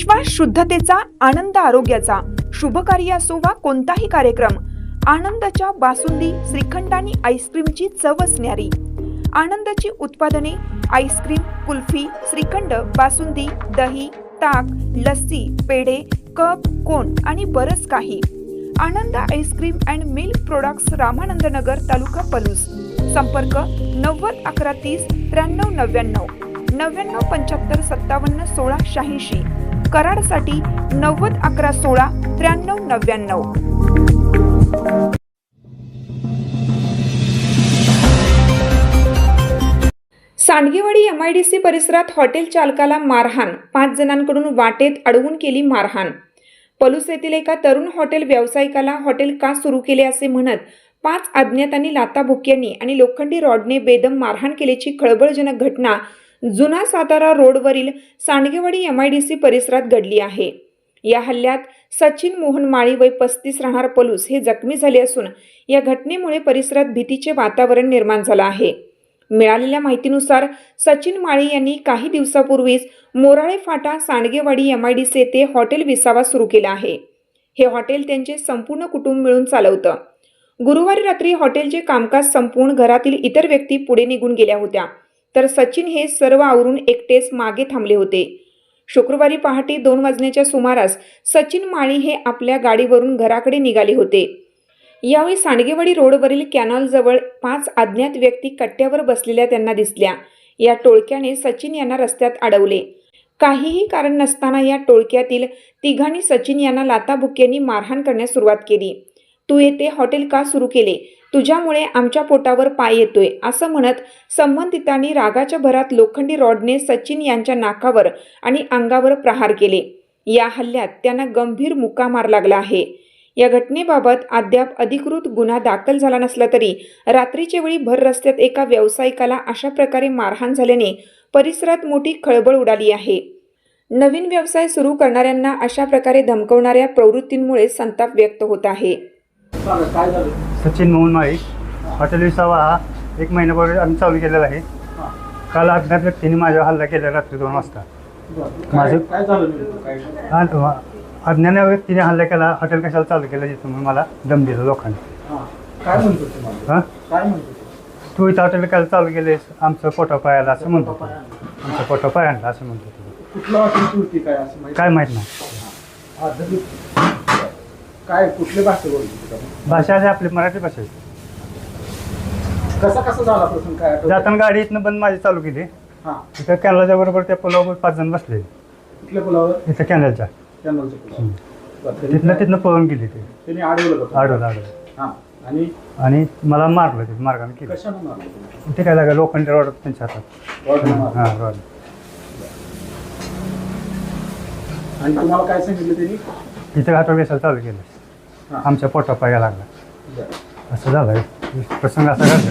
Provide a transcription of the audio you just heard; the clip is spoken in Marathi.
विश्वास शुद्धतेचा, आनंद आरोग्याचा, शुभ कार्य असो वा कोणताही कार्यक्रम, आनंदाच्या बासुंदी, श्रीखंड आणि आईस्क्रीमची चवच न्यारी. आनंदाची उत्पादने आईस्क्रीम, कुल्फी, श्रीखंड, बासुंदी, दही, ताक, लस्सी, पेढे, कप, कोन आणि बरंच काही. Anand ice cream and milk products, Ramanand Nagar, taluka Palus. संपर्क 90 11 30 93 99 99 75 57 16 86. कराडसाठी 90 11 16 93 99. सांडगेवाडी MIDC परिसरात हॉटेल चालकाला मारहाण, 5 जणांकडून वाटेत अडवून केली मारहाण. पलूस येथील एका तरुण हॉटेल व्यावसायिकाला हॉटेल का सुरू केले असे म्हणत 5 अज्ञातांनी लाथाबुक्क्यांनी आणि लोखंडी रॉडने बेदम मारहाण केल्याची खळबळजनक घटना जुना सातारा रोडवरील सांडगेवाडी MIDC परिसरात घडली आहे. या हल्ल्यात सचिन मोहन माळी वय 35 राहणार पलूस हे जखमी झाले असून या घटनेमुळे परिसरात भीतीचे वातावरण निर्माण झाले आहे. मिळालेल्या माहितीनुसार सचिन माळी यांनी काही दिवसापूर्वीच मोराळे फाटा सांडगेवाडी MIDC येथे हॉटेल विसावा सुरू केला आहे. हे हॉटेल त्यांचे संपूर्ण कुटुंब मिळून चालवतं. गुरुवारी रात्री हॉटेलचे कामकाज संपून घरातील इतर व्यक्ती पुढे निघून गेल्या होत्या, तर सचिन हे सर्व आवरून एकटेच मागे थांबले होते. शुक्रवारी पहाटे 2 वाजण्याच्या सुमारास सचिन माळी हे आपल्या गाडीवरून घराकडे निघाले होते. यावेळी सांडगेवाडी रोडवरील कॅनॉलजवळ 5 अज्ञात व्यक्ती कट्ट्यावर बसलेल्या त्यांना दिसल्या. या टोळक्याने सचिन यांना रस्त्यात अडवले. काहीही कारण नसताना या टोळक्यातील तिघांनी सचिन यांना लाथाबुक्क्यांनी मारहाण करण्यास सुरुवात केली. तू येथे हॉटेल का सुरू केले? तुझ्यामुळे आमच्या पोटावर पाय येतोय, असं म्हणत संबंधितांनी रागाच्या भरात लोखंडी रॉडने सचिन यांच्या नाकावर आणि अंगावर प्रहार केले. या हल्ल्यात त्यांना गंभीर मुका मार लागला आहे. या घटनेबाबत अद्याप अधिकृत गुन्हा दाखल झाला नसला तरी रात्रीच्या वेळी भर रस्त्यात एका व्यावसायिकाला अशा प्रकारे मारहाण झाल्याने परिसरात मोठी खळबळ उडाली आहे. नवीन व्यवसाय सुरू करणाऱ्यांना अशा प्रकारे धमकवणाऱ्या प्रवृत्तींमुळे संताप व्यक्त होत आहे. सचिन मोहन माळी, हॉटेल विसावा हा 1 महिन्यापूर्वी आम्ही चालू केलेला आहे. काल अज्ञात व्यक्तीने माझ्यावर हल्ला केला रात्री 2 वाजता. अज्ञात व्यक्तीने हल्ला केला. हॉटेल कशाला चालू केलं जिथून मला दम दिला लोकांनी. तू इथं हॉटेल काय चालू केलेस, आमचं पोटा पायाला असं म्हणतो. आमचं पोटा पायाला असं म्हणतो. काय माहित नाही. काय कुठली भाषा बोलतो? भाषा आहे आपली मराठी भाषा. कसा झाला प्रसंग? काय जाताना गाडी इथनं बंद माझी चालू केली. तिथं कॅनलच्या बरोबर त्या पुलावर 5 जण बसले. कुठल्या पुलावर? इथं कॅनलच्या. तिथनं पळून गेली. त्यांनी अडवलं. आणि मला मारलं. ते मार्गाने केलं. कशाने मारलं? ते काय लागलं लोखंडी रॉड त्यांच्या हातात. हां, रॉड. आणि तुम्हाला काय सांगितलं त्यांनी? इथं हॉटेल वेसायला चालू केलं. आमच्या पोटा पाया लागला. असं झालं प्रसंग असा घडला.